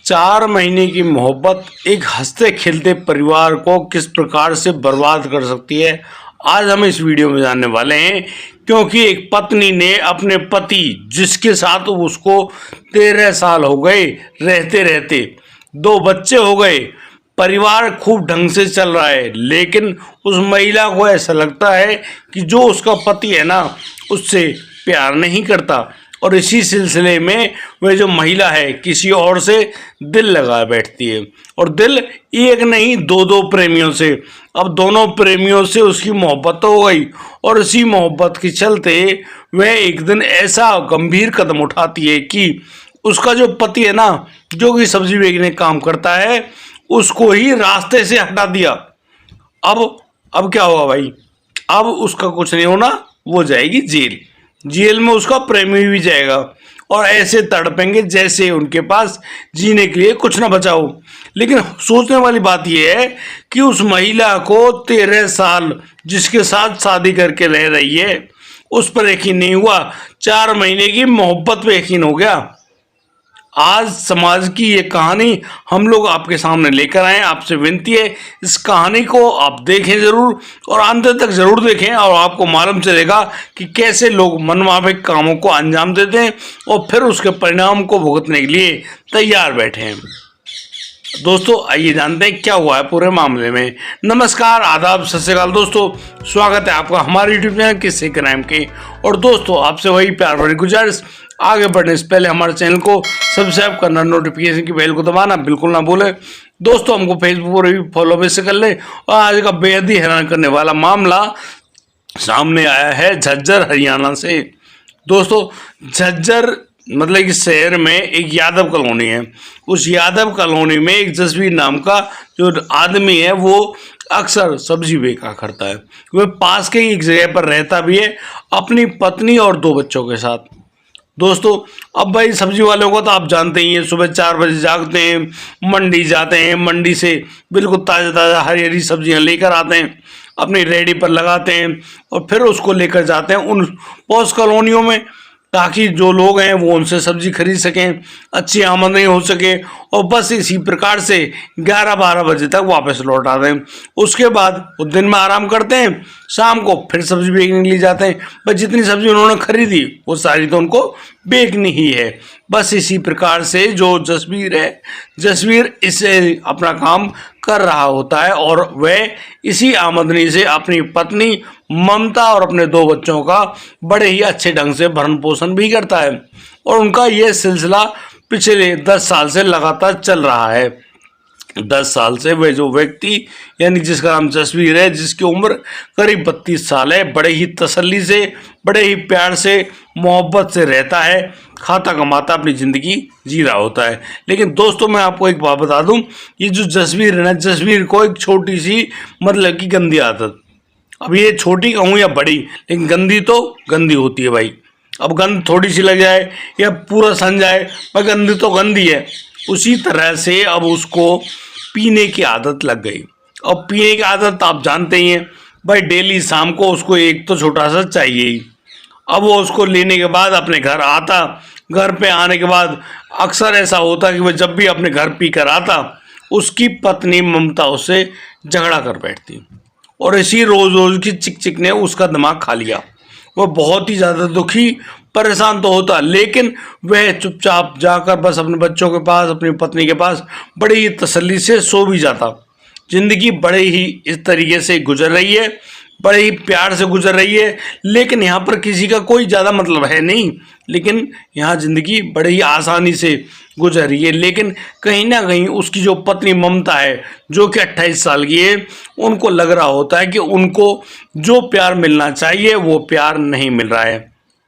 4 महीने की मोहब्बत एक हंसते खेलते परिवार को किस प्रकार से बर्बाद कर सकती है, आज हम इस वीडियो में जानने वाले हैं। क्योंकि एक पत्नी ने अपने पति, जिसके साथ उसको 13 साल हो गए रहते रहते, 2 बच्चे हो गए, परिवार खूब ढंग से चल रहा है, लेकिन उस महिला को ऐसा लगता है कि जो उसका पति है ना, उससे प्यार नहीं करता। और इसी सिलसिले में वह जो महिला है किसी और से दिल लगा बैठती है। और दिल एक नहीं, 2 प्रेमियों से। अब दोनों प्रेमियों से उसकी मोहब्बत हो गई और इसी मोहब्बत के चलते वह एक दिन ऐसा गंभीर कदम उठाती है कि उसका जो पति है ना, जो कि सब्जी बेचने काम करता है, उसको ही रास्ते से हटा दिया। अब क्या होगा भाई? अब उसका कुछ नहीं होना, वो जाएगी जेल। जेल में उसका प्रेमी भी जाएगा और ऐसे तड़पेंगे जैसे उनके पास जीने के लिए कुछ ना बचा हो। लेकिन सोचने वाली बात यह है कि उस महिला को 13 साल जिसके साथ शादी करके रह रही है, उस पर यकीन नहीं हुआ, 4 महीने की मोहब्बत पे यकीन हो गया। आज समाज की ये कहानी हम लोग आपके सामने लेकर आए। आपसे विनती है, इस कहानी को आप देखें जरूर और अंत तक जरूर देखें, और आपको मालूम चलेगा कि कैसे लोग मनमाफिक कामों को अंजाम देते हैं और फिर उसके परिणाम को भुगतने के लिए तैयार बैठे हैं। दोस्तों, आइए जानते हैं क्या हुआ है पूरे मामले में। नमस्कार, आदाब, सत श्री अकाल दोस्तों, स्वागत है आपका हमारे यूट्यूब चैनल किस्से क्राइम के। और दोस्तों, आपसे वही प्यार भरी गुजारिश, आगे बढ़ने से पहले हमारे चैनल को सब्सक्राइब करना, नोटिफिकेशन की बेल को दबाना बिल्कुल ना भूलें। दोस्तों, हमको फेसबुक पर भी फॉलो भी से कर ले। और आज का बेहद ही हैरान करने वाला मामला सामने आया है झज्जर हरियाणा से। दोस्तों, झज्जर मतलब कि शहर में एक यादव कॉलोनी है। उस यादव कॉलोनी में एक जसवीर नाम का जो आदमी है, वो अक्सर सब्जी बेचा करता है। वह पास के एक जगह पर रहता भी है अपनी पत्नी और 2 बच्चों के साथ। दोस्तों, अब भाई सब्जी वालों को तो आप जानते ही हैं, सुबह 4 बजे जागते हैं, मंडी जाते हैं, मंडी से बिल्कुल ताज़ा ताज़ा हरी हरी सब्जियां लेकर आते हैं, अपनी रेडी पर लगाते हैं और फिर उसको लेकर जाते हैं उन पॉश कॉलोनियों में, ताकि जो लोग हैं वो उनसे सब्जी खरीद सकें, अच्छी आमदनी हो सके और बस इसी प्रकार से 11-12 बजे तक वापस लौट आते हैं। उसके बाद वो दिन में आराम करते हैं, शाम को फिर सब्जी बेचने के लिए जाते हैं। बस जितनी सब्जी उन्होंने खरीदी वो सारी तो उनको बेचनी ही है। बस इसी प्रकार से जो जसवीर है, जसवीर इसे अपना काम कर रहा होता है और वह इसी आमदनी से अपनी पत्नी ममता और अपने 2 बच्चों का बड़े ही अच्छे ढंग से भरण पोषण भी करता है। और उनका यह सिलसिला पिछले 10 साल से लगातार चल रहा है। 10 साल से वह जो व्यक्ति, यानी जिसका नाम जसवीर है, जिसकी उम्र करीब 32 साल है, बड़े ही तसल्ली से, बड़े ही प्यार से, मोहब्बत से रहता है, खाता कमाता अपनी ज़िंदगी जी रहा होता है। लेकिन दोस्तों, मैं आपको एक बात बता दूं, ये जो जसवीर है ना, जसवीर को एक छोटी सी मतलब की गंदी आदत, अब ये छोटी कहूँ या बड़ी, लेकिन गंदी तो गंदी होती है भाई। अब गंद थोड़ी सी लग जाए या पूरा सन जाए, पर गंदी तो गंदी है। उसी तरह से अब उसको पीने की आदत लग गई। अब पीने की आदत आप जानते ही हैं भाई, डेली शाम को उसको एक तो छोटा सा चाहिए ही। अब वो उसको लेने के बाद अपने घर आता, घर पे आने के बाद अक्सर ऐसा होता कि वह जब भी अपने घर पी कर आता, उसकी पत्नी ममता उससे झगड़ा कर बैठती और इसी रोज रोज की चिक चिक ने उसका दिमाग खा लिया। वह बहुत ही ज़्यादा दुखी, परेशान तो होता, लेकिन वह चुपचाप जाकर बस अपने बच्चों के पास, अपनी पत्नी के पास बड़ी ही तसल्ली से सो भी जाता। जिंदगी बड़े ही इस तरीके से गुजर रही है, बड़े ही प्यार से गुजर रही है। लेकिन यहाँ पर किसी का कोई ज़्यादा मतलब है नहीं, लेकिन यहाँ ज़िंदगी बड़े ही आसानी से गुजर रही है। लेकिन कहीं ना कहीं उसकी जो पत्नी ममता है, जो कि 28 साल की है, उनको लग रहा होता है कि उनको जो प्यार मिलना चाहिए वो प्यार नहीं मिल रहा है।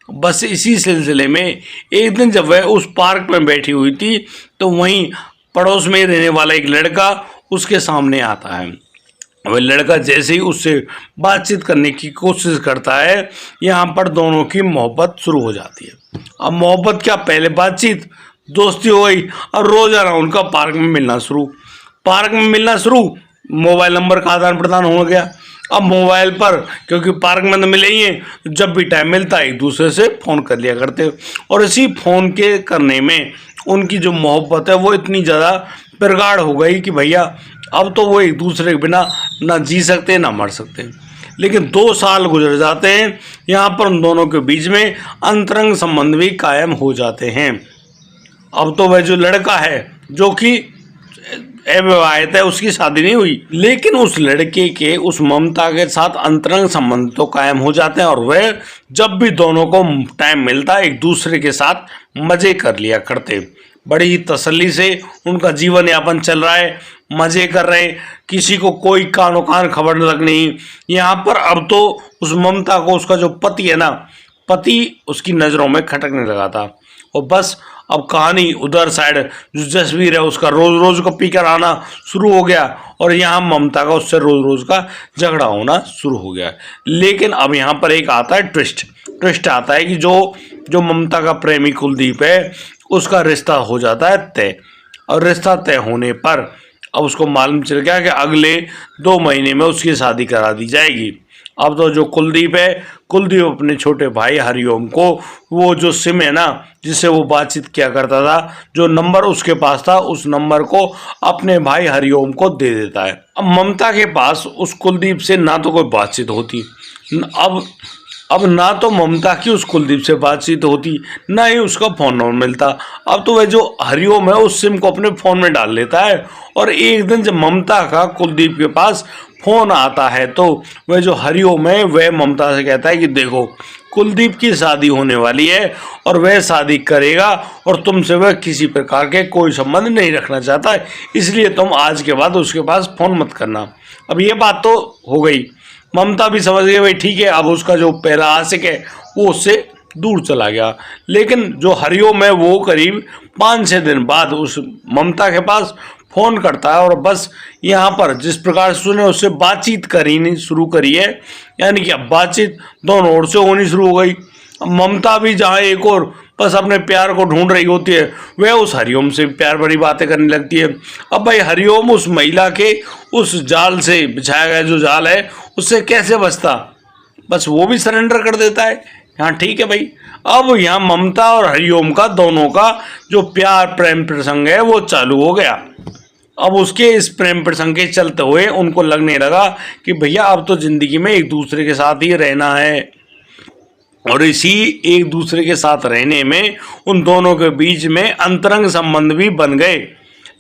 बस इसी सिलसिले में एक दिन जब वह उस पार्क में बैठी हुई थी, तो वहीं पड़ोस में रहने वाला एक लड़का उसके सामने आता है। वह लड़का जैसे ही उससे बातचीत करने की कोशिश करता है, यहाँ पर दोनों की मोहब्बत शुरू हो जाती है। अब मोहब्बत क्या, पहले बातचीत, दोस्ती हो गई, और रोजाना उनका पार्क में मिलना शुरू, मोबाइल नंबर का आदान प्रदान हो गया। अब मोबाइल पर, क्योंकि पार्क में तो मिले ही हैं, जब भी टाइम मिलता है एक दूसरे से फ़ोन कर लिया करते, और इसी फ़ोन के करने में उनकी जो मोहब्बत है वो इतनी ज़्यादा प्रगाढ़ हो गई कि भैया अब तो वो एक दूसरे के बिना ना जी सकते ना मर सकते। लेकिन 2 साल गुजर जाते हैं, यहाँ पर उन दोनों के बीच में अंतरंग संबंध भी कायम हो जाते हैं। अब तो वह जो लड़का है जो कि अविवाहित है, उसकी शादी नहीं हुई, लेकिन उस लड़के के उस ममता के साथ अंतरंग संबंध तो कायम हो जाते हैं और वह जब भी दोनों को टाइम मिलता है एक दूसरे के साथ मजे कर लिया करते। बड़ी ही तसल्ली से उनका जीवन यापन चल रहा है, मजे कर रहे हैं, किसी को कोई कानो कान खबर तक नहीं। यहाँ पर अब तो उस ममता को उसका जो पति है ना, पति उसकी नज़रों में खटकने लगा था। और बस अब कहानी उधर साइड जो जसवीर है उसका रोज रोज को पी कर आना शुरू हो गया और यहाँ ममता का उससे रोज रोज का झगड़ा होना शुरू हो गया। लेकिन अब यहाँ पर एक आता है ट्विस्ट आता है कि जो ममता का प्रेमी कुलदीप है उसका रिश्ता हो जाता है तय। और रिश्ता तय होने पर अब उसको मालूम चल गया कि अगले 2 महीने में उसकी शादी करा दी जाएगी। अब तो जो कुलदीप है, कुलदीप अपने छोटे भाई हरिओम को वो जो सिम है ना जिससे वो बातचीत किया करता था, जो नंबर उसके पास था, उस नंबर को अपने भाई हरिओम को दे देता है। अब ममता के पास उस कुलदीप से ना तो कोई बातचीत होती, अब ना तो ममता की उस कुलदीप से बातचीत होती, ना ही उसका फ़ोन नंबर मिलता। अब तो वह जो हरिओम है उस सिम को अपने फ़ोन में डाल लेता है और एक दिन जब ममता का कुलदीप के पास फ़ोन आता है तो वह जो हरिओम है वह ममता से कहता है कि देखो कुलदीप की शादी होने वाली है और वह शादी करेगा और तुमसे वह किसी प्रकार के कोई संबंध नहीं रखना चाहता है, इसलिए तुम आज के बाद उसके पास फ़ोन मत करना। अब ये बात तो हो गई, ममता भी समझ गई भाई ठीक है, अब उसका जो पहला आशिक है वो उससे दूर चला गया। लेकिन जो हरिओम है वो करीब 5-6 दिन बाद उस ममता के पास फ़ोन करता है और बस यहाँ पर जिस प्रकार से उसने उससे बातचीत करनी शुरू करी है, यानी कि अब बातचीत दोनों ओर से होनी शुरू हो गई। अब ममता भी जहाँ एक और बस अपने प्यार को ढूंढ रही होती है, वह उस हरिओम से प्यार भरी बातें करने लगती है। अब भाई हरिओम उस महिला के उस जाल से बिछाया गया जो जाल है उससे कैसे बचता, बस वो भी सरेंडर कर देता है। हाँ ठीक है भाई, अब यहाँ ममता और हरिओम का दोनों का जो प्यार प्रेम प्रसंग है वो चालू हो गया। अब उसके इस प्रेम प्रसंग के चलते हुए उनको लगने लगा कि भैया अब तो जिंदगी में एक दूसरे के साथ ही रहना है और इसी एक दूसरे के साथ रहने में उन दोनों के बीच में अंतरंग संबंध भी बन गए।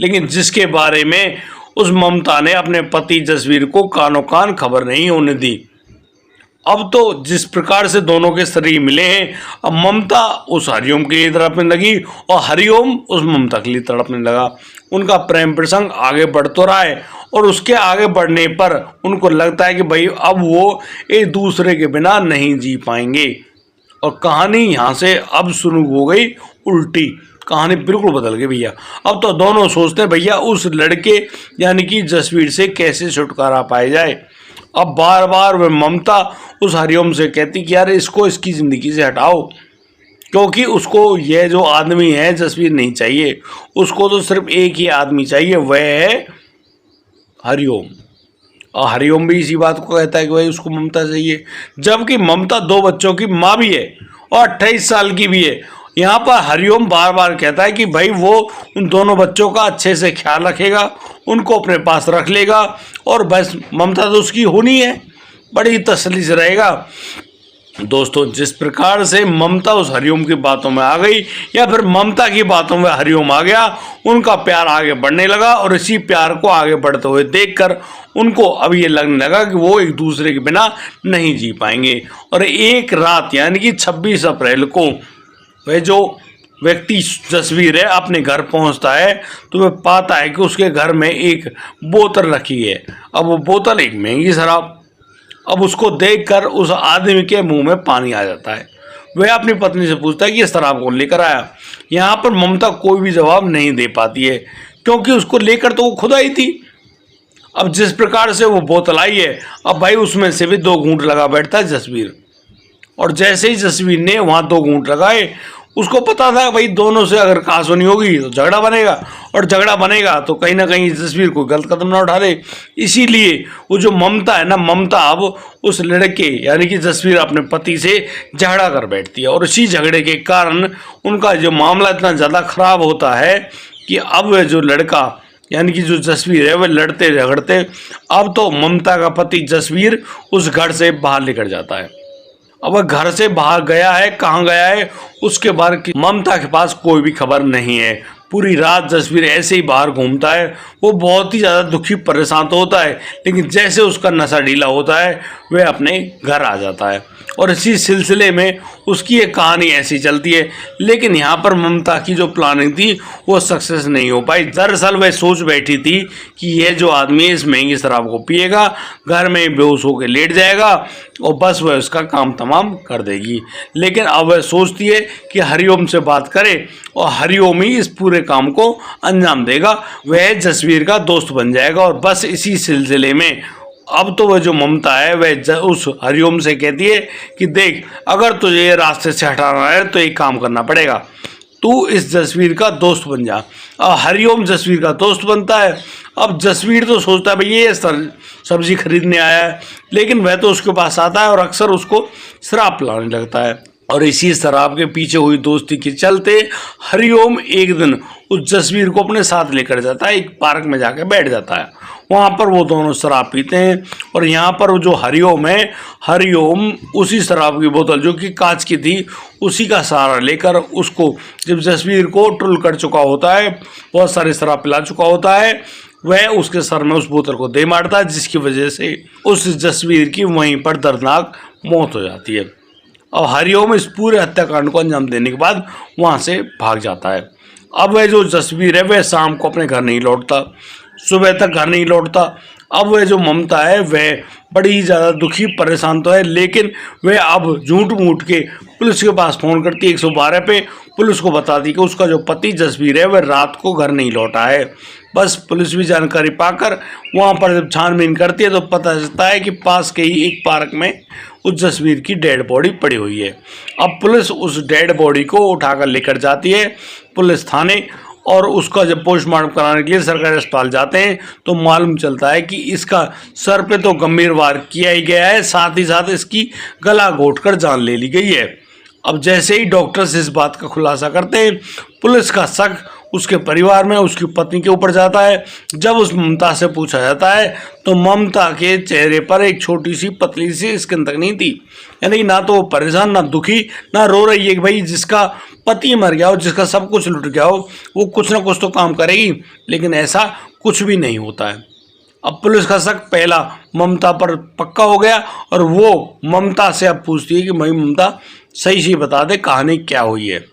लेकिन जिसके बारे में उस ममता ने अपने पति जसवीर को कानो कान खबर नहीं होने दी। अब तो जिस प्रकार से दोनों के शरीर मिले हैं, अब ममता उस हरिओम के लिए तड़पने लगी और हरिओम उस ममता के लिए तड़पने लगा। उनका प्रेम प्रसंग आगे बढ़ तो रहा है और उसके आगे बढ़ने पर उनको लगता है कि भाई अब वो एक दूसरे के बिना नहीं जी पाएंगे। और कहानी यहाँ से अब शुरू हो गई उल्टी, कहानी बिल्कुल बदल गई भैया। अब तो दोनों सोचते हैं भैया उस लड़के यानी कि जसवीर से कैसे छुटकारा पाया जाए। अब बार बार वह ममता उस हरिओम से कहती कि यार इसको इसकी ज़िंदगी से हटाओ, क्योंकि उसको यह जो आदमी है जसवीर नहीं चाहिए, उसको तो सिर्फ एक ही आदमी चाहिए, वह है हरिओम। और हरिओम भी इसी बात को कहता है कि भाई उसको ममता चाहिए, जबकि ममता 2 बच्चों की माँ भी है और 28 साल की भी है। यहाँ पर हरिओम बार बार कहता है कि भाई वो उन दोनों बच्चों का अच्छे से ख्याल रखेगा, उनको अपने पास रख लेगा और बस ममता तो उसकी होनी है, बड़ी तसल्ली से रहेगा। दोस्तों जिस प्रकार से ममता उस हरिओम की बातों में आ गई या फिर ममता की बातों में हरिओम आ गया, उनका प्यार आगे बढ़ने लगा और इसी प्यार को आगे बढ़ते हुए देखकर उनको अब ये लगने लगा कि वो एक दूसरे के बिना नहीं जी पाएंगे। और एक रात यानी कि 26 अप्रैल को वह जो व्यक्ति जसवीर है अपने घर पहुंचता है तो वह पाता है कि उसके घर में एक बोतल रखी है। अब वो बोतल एक महंगी शराब। अब उसको देखकर उस आदमी के मुंह में पानी आ जाता है। वह अपनी पत्नी से पूछता है कि इस शराब कौन लेकर आया। यहाँ पर ममता कोई भी जवाब नहीं दे पाती है क्योंकि उसको लेकर तो वो खुद आई थी। अब जिस प्रकार से वो बोतल आई है, अब भाई उसमें से भी 2 घूंट लगा बैठता है जसवीर। और जैसे ही जसवीर ने वहाँ 2 घूंट लगाए, उसको पता था भाई दोनों से अगर कहासुनी होगी तो झगड़ा बनेगा, और झगड़ा बनेगा तो कहीं ना कहीं जसवीर को गलत कदम ना उठा दे। इसीलिए वो जो ममता है ना, ममता अब उस लड़के यानी कि जसवीर अपने पति से झगड़ा कर बैठती है, और इसी झगड़े के कारण उनका जो मामला इतना ज़्यादा खराब होता है कि अब वह जो लड़का यानी कि जो जसवीर है वह लड़ते झगड़ते अब तो ममता का पति जसवीर उस घर से बाहर निकल जाता है। अब वह घर से बाहर गया है, कहाँ गया है उसके बारे की ममता के पास कोई भी खबर नहीं है। पूरी रात जसवीर ऐसे ही बाहर घूमता है, वो बहुत ही ज़्यादा दुखी परेशान तो होता है, लेकिन जैसे उसका नशा ढीला होता है वह अपने घर आ जाता है, और इसी सिलसिले में उसकी एक कहानी ऐसी चलती है। लेकिन यहाँ पर ममता की जो प्लानिंग थी वो सक्सेस नहीं हो पाई। दरअसल वह सोच बैठी थी कि यह जो आदमी इस महंगी शराब को पिएगा, घर में बेहोश होकर लेट जाएगा और बस वह उसका काम तमाम कर देगी। लेकिन अब वह सोचती है कि हरिओम से बात करे और हरिओम ही इस पूरे काम को अंजाम देगा, वह जसवीर का दोस्त बन जाएगा। और बस इसी सिलसिले में अब तो वह जो ममता है वह उस हरिओम से कहती है कि देख, अगर तुझे ये रास्ते से हटाना है तो एक काम करना पड़ेगा, तू इस जसवीर का दोस्त बन जा। अब हरिओम जसवीर का दोस्त बनता है। अब जसवीर तो सोचता है भाई ये सब्जी खरीदने आया है, लेकिन वह तो उसके पास आता है और अक्सर उसको शराब पिलाने लगता है, और इसी शराब के पीछे हुई दोस्ती के चलते हरिओम एक दिन उस जसवीर को अपने साथ लेकर जाता है, एक पार्क में जाकर बैठ जाता है। वहाँ पर वो दोनों शराब पीते हैं, और यहाँ पर जो हरिओम है, हरिओम उसी शराब की बोतल जो कि कांच की थी उसी का सहारा लेकर उसको, जब जसवीर को टुल कर चुका होता है, बहुत सारी शराब पिला चुका होता है, वह उसके सर में उस बोतल को दे मारता है, जिसकी वजह से उस जसवीर की वहीं पर दर्दनाक मौत हो जाती है। और हरिओम इस पूरे हत्याकांड को अंजाम देने के बाद वहाँ से भाग जाता है। अब वह जो जसवीर है वह शाम को अपने घर नहीं लौटता, सुबह तक घर नहीं लौटता। अब वह जो ममता है वह बड़ी ही ज़्यादा दुखी परेशान तो है, लेकिन वह अब झूठ मूठ के पुलिस के पास फ़ोन करती है 112 पे। पुलिस को बताती कि उसका जो पति जसवीर है वह रात को घर नहीं लौटा है। बस पुलिस भी जानकारी पाकर वहाँ पर जब छानबीन करती है तो पता चलता है कि पास के ही एक पार्क में उस जसवीर की डेड बॉडी पड़ी हुई है। अब पुलिस उस डेड बॉडी को उठाकर लेकर जाती है पुलिस थाने, और उसका जब पोस्टमार्टम कराने के लिए सरकारी अस्पताल जाते हैं तो मालूम चलता है कि इसका सर पे तो गंभीर वार किया ही गया है, साथ ही साथ इसकी गला घोंटकर जान ले ली गई है। अब जैसे ही डॉक्टर्स इस बात का खुलासा करते हैं, पुलिस का शक उसके परिवार में उसकी पत्नी के ऊपर जाता है। जब उस ममता से पूछा जाता है तो ममता के चेहरे पर एक छोटी सी पतली सी स्किन तक नहीं थी, यानी ना तो वो परेशान, ना दुखी, ना रो रही है कि भाई जिसका पति मर गया हो, जिसका सब कुछ लुट गया हो, वो कुछ ना कुछ तो काम करेगी, लेकिन ऐसा कुछ भी नहीं होता है। अब पुलिस का शक पहला ममता पर पक्का हो गया, और वो ममता से अब पूछती है कि भाई ममता सही से बता दे कहानी क्या हुई है।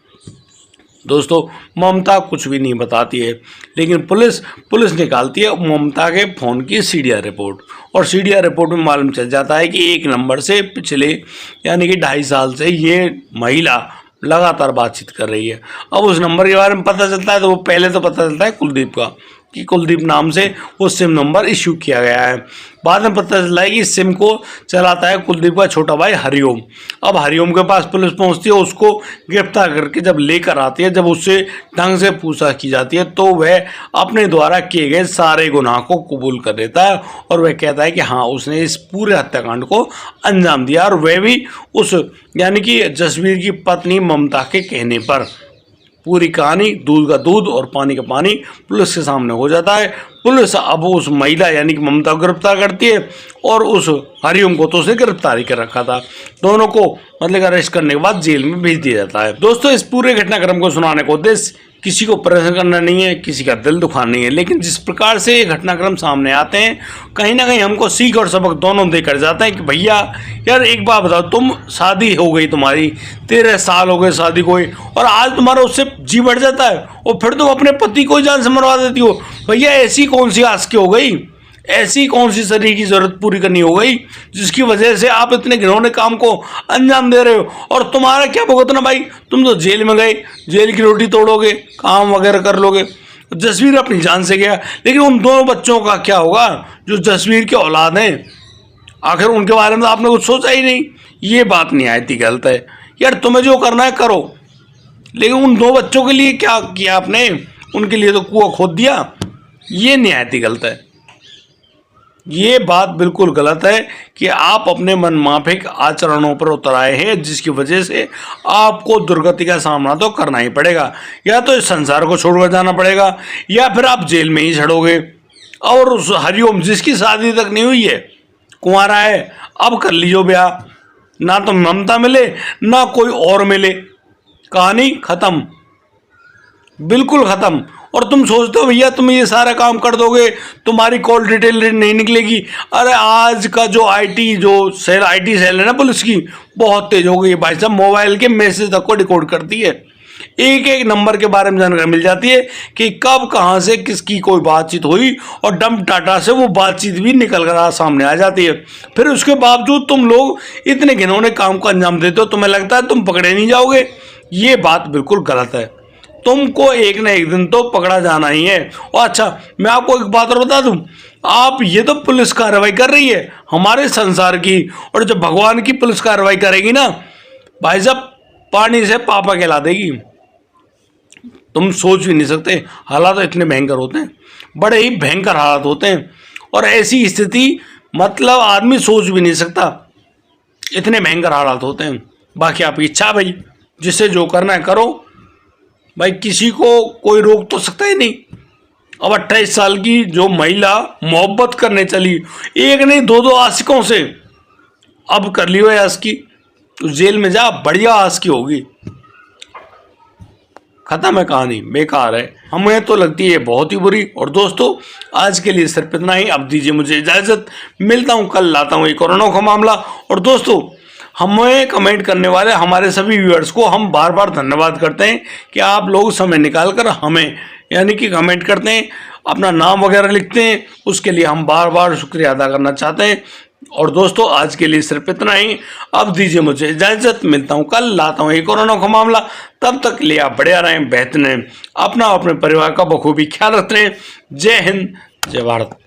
दोस्तों, ममता कुछ भी नहीं बताती है, लेकिन पुलिस निकालती है ममता के फ़ोन की सीडीआर रिपोर्ट, और सीडीआर रिपोर्ट में मालूम चल जाता है कि एक नंबर से पिछले यानी कि 2.5 साल से ये महिला लगातार बातचीत कर रही है। अब उस नंबर के बारे में पता चलता है तो वो पहले तो पता चलता है कुलदीप का, कि कुलदीप नाम से वो सिम नंबर इश्यू किया गया है। बाद में पता चला है कि इस सिम को चलाता है कुलदीप का छोटा भाई हरिओम। अब हरिओम के पास पुलिस पहुंचती है, उसको गिरफ्तार करके जब लेकर आती है, जब उससे ढंग से पूछताछ की जाती है तो वह अपने द्वारा किए गए सारे गुनाह को कबूल कर देता है, और वह कहता है कि हाँ उसने इस पूरे हत्याकांड को अंजाम दिया, और वह भी उस यानी कि जसवीर की पत्नी ममता के कहने पर। पूरी कहानी दूध का दूध और पानी का पानी पुलिस के सामने हो जाता है। पुलिस अब उस महिला यानी कि ममता को गिरफ्तार करती है, और उस हरिओम को तो उसे गिरफ्तारी कर रखा था। दोनों को मतलब अरेस्ट करने के बाद जेल में भेज दिया जाता है। दोस्तों, इस पूरे घटनाक्रम को सुनाने का उद्देश्य किसी को परेशान करना नहीं है, किसी का दिल दुखाना नहीं है, लेकिन जिस प्रकार से ये घटनाक्रम सामने आते हैं कहीं ना कहीं हमको सीख और सबक दोनों देकर जाते हैं कि भैया यार एक बात बताओ, तुम शादी हो गई, तुम्हारी 13 साल हो गए शादी को, और आज तुम्हारा उससे जी बढ़ जाता है और फिर तुम अपने पति को जान से मरवा देती हो। भैया ऐसी कौन सी आस की हो गई, ऐसी कौन सी शरीर की जरूरत पूरी करनी हो गई जिसकी वजह से आप इतने घिनौने काम को अंजाम दे रहे हो। और तुम्हारा क्या भुगतना भाई, तुम तो जेल में गए, जेल की रोटी तोड़ोगे, काम वगैरह कर लोगे। जसवीर अपनी जान से गया, लेकिन उन दोनों बच्चों का क्या होगा जो जसवीर के औलाद हैं, आखिर उनके बारे में आपने कुछ सोचा ही नहीं। ये बात निहायत ही गलत है यार, तुम्हें जो करना है करो, लेकिन उन 2 बच्चों के लिए क्या किया आपने? उनके लिए तो कुआं खोद दिया। ये निहायत ही गलत है। ये बात बिल्कुल गलत है कि आप अपने मनमाफिक आचरणों पर उतर आए हैं, जिसकी वजह से आपको दुर्गति का सामना तो करना ही पड़ेगा। या तो इस संसार को छोड़कर जाना पड़ेगा, या फिर आप जेल में ही चढ़ोगे। और उस हरिओम जिसकी शादी तक नहीं हुई है, कुंवारा है, अब कर लीजिए ब्याह। ना तो ममता मिले ना कोई और मिले, कहानी खत्म, बिल्कुल खत्म। और तुम सोचते हो भैया तुम ये सारा काम कर दोगे, तुम्हारी कॉल डिटेल नहीं निकलेगी। अरे आज का जो आईटी सेल है ना पुलिस की, बहुत तेज हो गई है भाई साहब। मोबाइल के मैसेज तक को रिकॉर्ड करती है, एक एक नंबर के बारे में जानकारी मिल जाती है कि कब कहाँ से किसकी कोई बातचीत हुई, और डंप डाटा से वो बातचीत भी निकल कर सामने आ जाती है। फिर उसके बावजूद तुम लोग इतने घिनौने काम को अंजाम देते हो, तुम्हें लगता है तुम पकड़े नहीं जाओगे। ये बात बिल्कुल गलत है। तुमको एक ना एक दिन तो पकड़ा जाना ही है। और अच्छा, मैं आपको एक बात और बता दूं, आप ये तो पुलिस कार्रवाई कर रही है हमारे संसार की, और जब भगवान की पुलिस कार्रवाई करेगी ना भाई साहब, पानी से पापा कहला देगी। तुम सोच भी नहीं सकते, हालात इतने भयंकर होते हैं, बड़े ही भयंकर हालात होते हैं। और ऐसी स्थिति मतलब आदमी सोच भी नहीं सकता, इतने भयंकर हालात होते हैं। बाकी आपकी इच्छा भाई, जिससे जो करना है करो भाई, किसी को कोई रोक तो सकता ही नहीं। अब 28 साल की जो महिला मोहब्बत करने चली, एक नहीं 2 आशिकों से, अब कर ली है आशिकी, तो जेल में जा, बढ़िया आशिकी होगी। खत्म है कहानी, बेकार है। हमें तो लगती है बहुत ही बुरी। और दोस्तों आज के लिए सिर्फ इतना ही, अब दीजिए मुझे इजाजत, मिलता हूँ कल, लाता हूँ एक कोरोना का मामला। और दोस्तों हमें कमेंट करने वाले हमारे सभी व्यूअर्स को हम बार बार धन्यवाद करते हैं कि आप लोग समय निकाल कर हमें यानी कि कमेंट करते हैं, अपना नाम वगैरह लिखते हैं, उसके लिए हम बार बार शुक्रिया अदा करना चाहते हैं। और दोस्तों आज के लिए सिर्फ इतना ही, अब दीजिए मुझे इजाजत, मिलता हूँ कल, लाता हूँ एक कोरोना का मामला। तब तक के लिए आप बढ़िया रहें, बेहतर रहें, अपना अपने परिवार का बखूबी ख्याल रखते रहें। जय हिंद, जय भारत।